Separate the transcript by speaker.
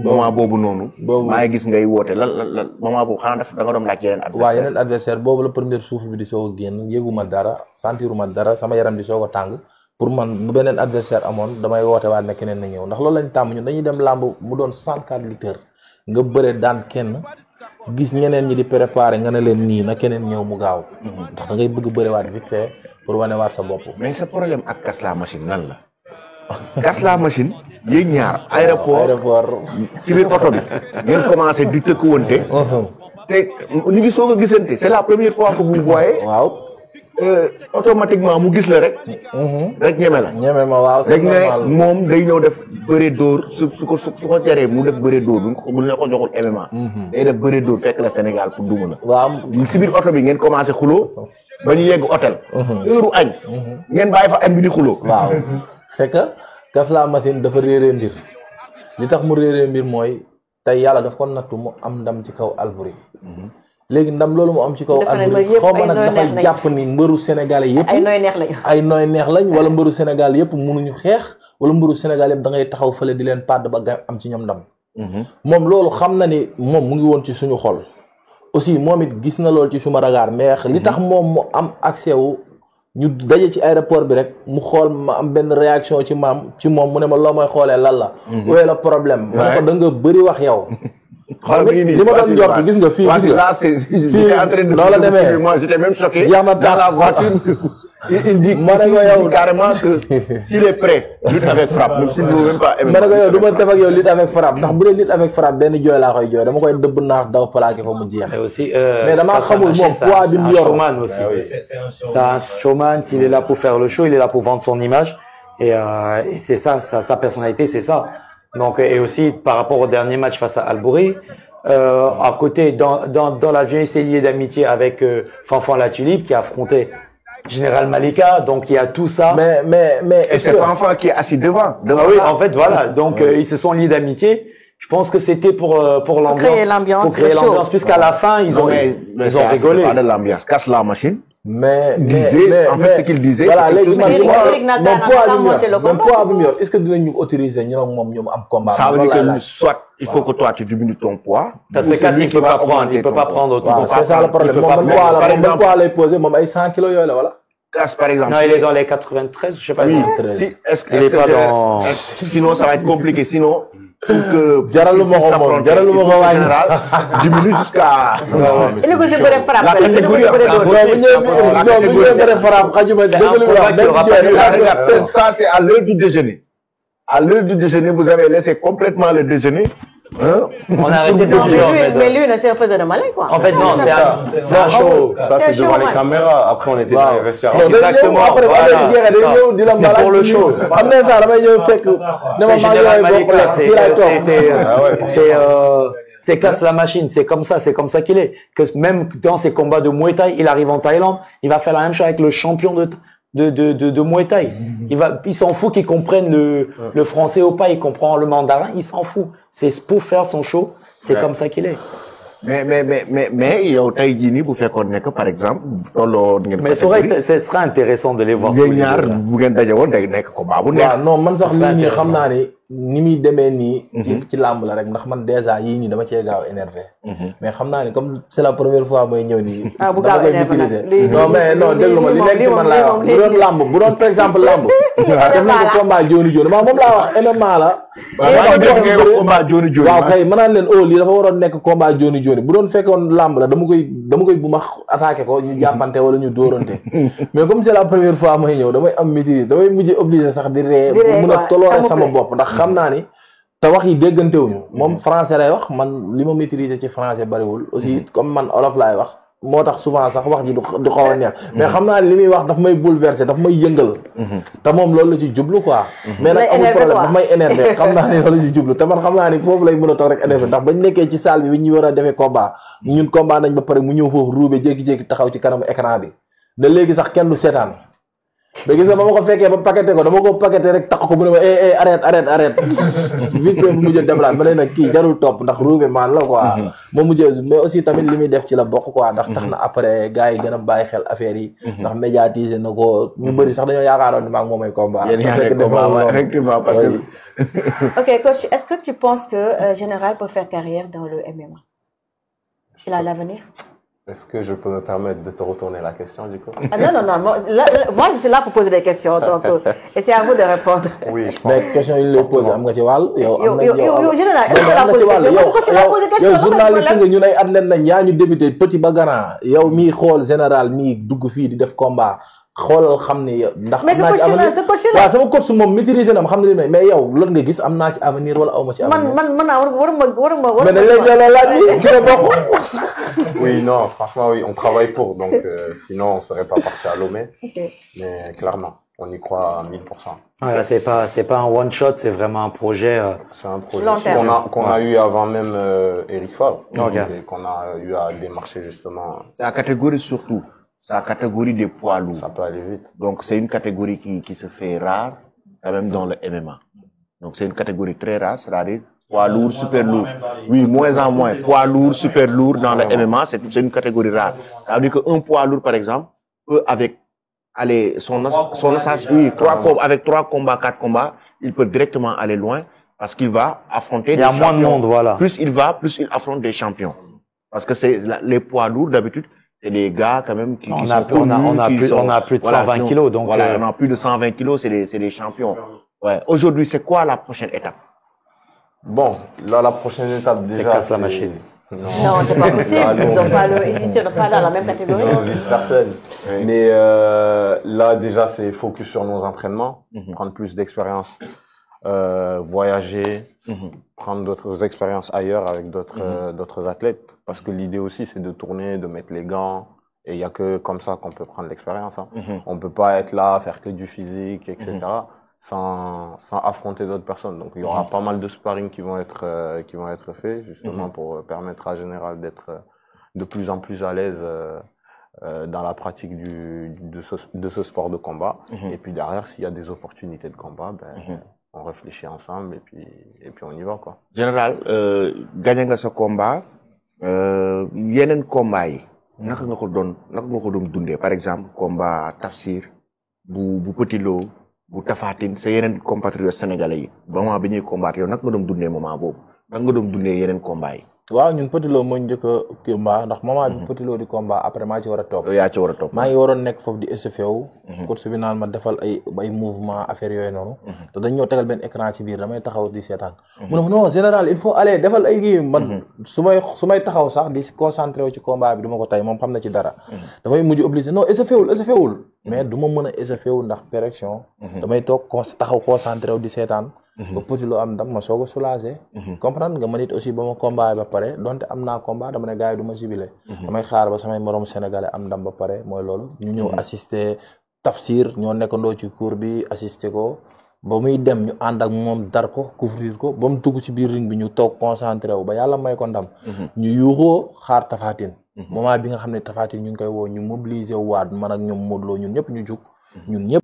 Speaker 1: moment boobu noonu. maa ngi gis ngay woote lan moment boobu xanaa da nga doon laaj yeneen adversaire.
Speaker 2: waaw yeneen adversaire boobu la première souffle bi di soog a génn yëguma dara sentiruma dara sama yaram di soog a tàng pour man bu beneen adversaire amoon damay woote waat ne keneen na ñëw ndax loolu lañ tàmm ñun dañuy dem làmb mu doon 64 lutteurs nga bëre daan kenn gis ñeneen ñi di préparer nga ne leen nii na keneen ñëw mu gaaw. ndax da ngay bëgg bëre waat vite fait pour wane waat sa bopp.
Speaker 1: mais sa problème ak Casse la machine lan la. Casse la machine yéen ñaar aéroport ci biir oto bi ngeen commencé di tëkkuwante. te ñu ngi soog a gisante c'est la première fois que vous voyez.
Speaker 2: waaw.
Speaker 1: automatiquement mu gis la rek. rek ñeme la.
Speaker 2: ñeme ma waaw c'est normal
Speaker 1: rek ne moom day ñëw def bëre dóor su ko jaree mu def bëre dóor bu ñu ko joxul MMA. day def bëre dóor fekk la Sénégal pour duma la.
Speaker 2: waaw
Speaker 1: si biir oto bi ngeen commencé xuloo ba ñu yegg hôtel. heure añ. ngeen bàyyi fa añ bi di xuloo.
Speaker 2: waaw c'est que Casse la machine dafa réeree mbir li tax mu réeree mbir mooy tey yàlla daf ko nattu mu am ndam ci kaw Alboury. léegi ndam loolu mu am ci kaw Alboury xaw ma nag dafay jàpp ni mbëru Sénégal yëpp ay nooy neex lañ wala mbëru Sénégal yëpp mënuñu xeex wala mbëru Sénégal yëpp da ngay taxaw fële di leen pàdd ba am ci ñoom ndam. moom loolu xam na ni moom mu ngi woon ci suñu xol aussi moom it gis na loolu ci suma regard mais li tax moom mu am accès wu ñu daje ci aéroport bi rek mu xool ma am benn réaction ci moom mu ne ma loo may xoolee lan la. wooy la problème. ma ne ko da nga bëri wax yow.
Speaker 1: xool bi nii
Speaker 2: li ma doon njort gis nga fii gis nga fii noonu la demee
Speaker 1: moi j'étais même choqué
Speaker 2: jeex na
Speaker 1: dans la voiture. il dit carrément que s'il est prêt lutte avec frappe même s'il ne veut même pas.
Speaker 2: ma ne ko yow du ma def ak yow lutte avec frappe ndax bu dee lutte avec frappe benn jooy laa koy jooy dama koy dëbb naax daw plaqué fa mu jeex. mais damaa xamul moom poids bi mu yor.
Speaker 3: C'est un showman. S'il est là pour faire le show, il est là pour vendre son image et c'est ça, sa personnalité, c'est ça. Donc et aussi par rapport au dernier match face à Alboury, à côté dans l'avion il s'est lié d'amitié avec Fanfan La Tulipe qui a affronté Général Malika, donc il y a tout ça.
Speaker 2: Mais
Speaker 1: et c'est Fanfan qui est assis devant.
Speaker 3: Oui, en fait voilà, donc ils se sont liés d'amitié. Je pense que c'était pour l'ambiance, pour créer l'ambiance, puisqu'à la fin ils ont rigolé.
Speaker 1: Pas de l'ambiance, Casse la machine.
Speaker 2: Mais
Speaker 1: en fait ce qu'il disait
Speaker 2: voilà léegi mon poids bi mu yor est-ce que dinañu autoriser ñu moom ñoom am combat.
Speaker 1: ça veut dire que soit il faut que toi tu diminues ton poids.
Speaker 3: parce que Casse il peut pas prendre autant.
Speaker 2: waaw c'est ça le problème moom poids lay poser moom ay 100 kilos yooyu la wala.
Speaker 1: Casse par exemple.
Speaker 3: Non, il est dans les 93, je sais pas.
Speaker 1: Oui. Est-ce que sinon ça va être compliqué sinon.
Speaker 2: jaralu ma ko moom jaralu ma ko wàññi
Speaker 1: diminue jusqu'à.
Speaker 4: il ko si bëre frappe
Speaker 1: la catégorie ça c'est à l'heure du déjeuner. À l'heure du déjeuner vous avez laissé complètement le déjeuner.
Speaker 3: On a arrêté de manger.
Speaker 4: Mais lui, c'est un faiseur de malin, quoi.
Speaker 3: En fait, non, c'est un show.
Speaker 5: Ça, c'est devant les caméras. Après, on était dans les vestiaires.
Speaker 3: Exactement. C'est pour le show. C'est Casse la machine. C'est comme ça qu'il est. Que même dans ses combats de Muay Thai, il arrive en Thaïlande, il va faire la même chose avec le champion de Muay Thai. Il s'en fout qu'ils comprennent le français ou pas, il comprend le mandarin, il s'en fout. C'est pour faire son show, c'est comme ça qu'il est.
Speaker 1: Mais yow tey jii nii bu fekkoon nekk par exemple tolloo ngeen.
Speaker 3: Mais ce serait intéressant de les voir.
Speaker 1: ngeen ñaar bu ngeen daje woon day nekk combat bu neex.
Speaker 2: waaw non man sax lii nii xam naa ni muy demee nii. ci làmb la rek ndax man déjà yii nii dama cee gaaw énervé. mais xam naa ni comme c'est la première fois mooy ñëw nii.
Speaker 4: bu gaaw énervé nag
Speaker 2: non mais non déglu ma li nekk si man laay wax bu doon làmb bu doon par exemple làmb. def nañ ko combat jooni jooni moom laa wax MMA la. waaw kay mën naa leen lii dafa waroon nekk combat jooni jooni bu doon fekkoon làmb la dama koy bu ma attaqué ko ñu jàppante wala ñu dóorante mais comme c'est la première fois may ñëw damay am maîtrise damay mujj obligé sax di ree pour mën a tolloore sama bopp ndax xam naa ni te wax yi déggantewuñu moom français lay wax man li ma maîtriser ci français bariwul aussi comme man olof laay wax moo tax souvent sax wax ji du xaw a neex mais xam naa li muy wax daf may bouleverser daf may yëngal te moom loolu la ci jublu quoi mais nag amul problème daf may énervé xam naa ni loolu la ci jublu te man xam naa ni foofu lay mën a toog rek énervé ndax bañ nekkee ci salle bi ñu war a defee combat ñun combat nañ ba pare mu ñëw foofu ruube jékki-jékki taxaw ci kanamu écran bi da léegi sax kenn du seetaan mais gis nga ba ma ko fekkee ba paqueté ko dama ko paqueté rek takk ko mu ne ma arrête vite fait mu mujjee déplacé ma ne nag kii jarul topp ndax ruube maan la quoi ma mujjee mais aussi tamit li muy def ci la bokk quoi ndax tax na après gars yi gën a bàyyi xel affaire yi ndax médiatiser na ko ñu bëri sax dañoo yaakaaroon ni maa ngi moom ay combat
Speaker 1: effectivement parce que
Speaker 4: ok coach est-ce que tu penses que Général peut faire carrière dans le MMA? Il a l'avenir?
Speaker 5: Est-ce que je peux me permettre de te retourner la question du coup?
Speaker 4: Ah, non. Moi, je suis là pour poser des questions. Donc, et c'est à vous de répondre.
Speaker 5: Oui, je pense.
Speaker 2: mais question yi lay posé am nga ci wàll.
Speaker 4: Yo, Général, est-ce que la pose question? Parce que tu l'as posé question.
Speaker 2: yow journaliste nga ñun ay athlète lañ yaa ñu débuté petit ba grand yow mii xool Général mii dugg fii di def combat xoolal xam ne ndax.
Speaker 4: mais ce coach là
Speaker 2: waaw sama coach moom maîtriser na ma xam ne mais yow loolu nga gis am naa ci avenir wala aw ma ci avenir.
Speaker 4: man waruma.
Speaker 2: mais dañ lay jëlee laaj bi ci la bokk.
Speaker 5: Oui, non, franchement, oui, on travaille pour, donc sinon on serait pas parti à Lomé.
Speaker 4: Okay.
Speaker 5: Mais clairement, on y croit à 1000%.
Speaker 3: Voilà, c'est pas un one shot, c'est vraiment un projet.
Speaker 5: C'est un projet
Speaker 4: long terme.
Speaker 5: qu'on a eu avant même Eric Favre,
Speaker 3: Okay.
Speaker 5: et qu'on a eu à démarcher justement.
Speaker 1: c'est la catégorie surtout. C'est la catégorie des poids lourds.
Speaker 5: Ça peut aller vite.
Speaker 1: Donc c'est une catégorie qui se fait rare, quand même dans le MMA. Donc c'est une catégorie très rare, c'est-à-dire poids lourd, super lourd. Oui, moins en moins. Poids lourd, super lourd dans le MMA, c'est une catégorie rare. Ça veut dire qu'un poids lourd, par exemple, peut avec avec 3 combats, 4 combats, il peut directement aller loin parce qu'il va affronter des champions.
Speaker 3: Il y a moins de monde, voilà.
Speaker 1: Plus il affronte des champions. Parce que les poids lourds, d'habitude, c'est des gars quand même qui
Speaker 3: On
Speaker 1: sont
Speaker 3: a plus de 120 kilos, donc
Speaker 1: voilà, on a plus de 120 kilos, c'est des champions. Ouais. Aujourd'hui, c'est quoi la prochaine étape?
Speaker 5: Bon, là, la prochaine étape déjà,
Speaker 3: casse la machine.
Speaker 4: Non, c'est pas possible. Ils sont pas dans la même catégorie.
Speaker 5: Non, vice-personne.
Speaker 1: Oui.
Speaker 5: Mais là, déjà, c'est focus sur nos entraînements, prendre plus d'expérience, voyager, prendre d'autres expériences ailleurs avec d'autres athlètes. Parce que l'idée aussi, c'est de tourner, de mettre les gants. Et il y a que comme ça qu'on peut prendre l'expérience. Hein. On peut pas être là, faire que du physique, etc. Sans affronter d'autres personnes. Donc il y aura pas mal de sparring qui vont être faits justement pour permettre à Général d'être de plus en plus à l'aise dans la pratique de ce sport de combat. Et puis derrière, s'il y a des opportunités de combat, on réfléchit ensemble et puis on y va quoi.
Speaker 1: Général, gagné nga sa combat, yeneen combat yi naka nga ko doon dundee par exemple combat Tafsir bu Petit Lo bu Tapha Tine sa yeneen compatriotes sénégalais yi moment bi ñuy combattre yow naka nga doon dundee moment boobu naka nga doon dundee yeneen combat yi.
Speaker 2: waaw ñun Petit Lo moo njëkk a combat ndax moment bi Petit Lo di combat après maa ci war a topp.
Speaker 1: yaa ci war a topp.
Speaker 2: maa ngi waroon nekk foofu di SFA wu. course bi naan ma defal ay mouvement affaire yooyu noonu. te dañ ñëw tegal benn écran ci biir damay taxaw di seetaan. mu ne ma non Général il faut aller defal ay kii man su may taxaw sax di concentré wu ci combat bi du ma ko tay moom xam na ci dara. damay mujj obligé non SFA wul mais du ma mën a SFA wu ndax péréction. damay toog taxaw concentré wu di seetaan. ba Petit Lo am ndam ma soog a soulagé. comprendre nga man it aussi ba ma combat ba pare donte am naa combat dama ne gars yi du ma ciblé. damay xaar ba samay morom sénégalais am ndam ba pare mooy loolu. ñu ñëw assister Tafsir ñoo nekkandoo ci cour bi assister ko ba muy dem ñu ànd ak moom dar ko couvrir ko ba mu dugg ci biir ring bi ñu toog concentré wu ba yàlla may ko ndam. ñu yuuxoo xaar Tapha Tine. moment bi nga xam ne Tapha Tine ñu ngi koy woo ñu mobiliser waat man ak ñoom Modou Lo ñun ñëpp ñu jug ñun ñëpp.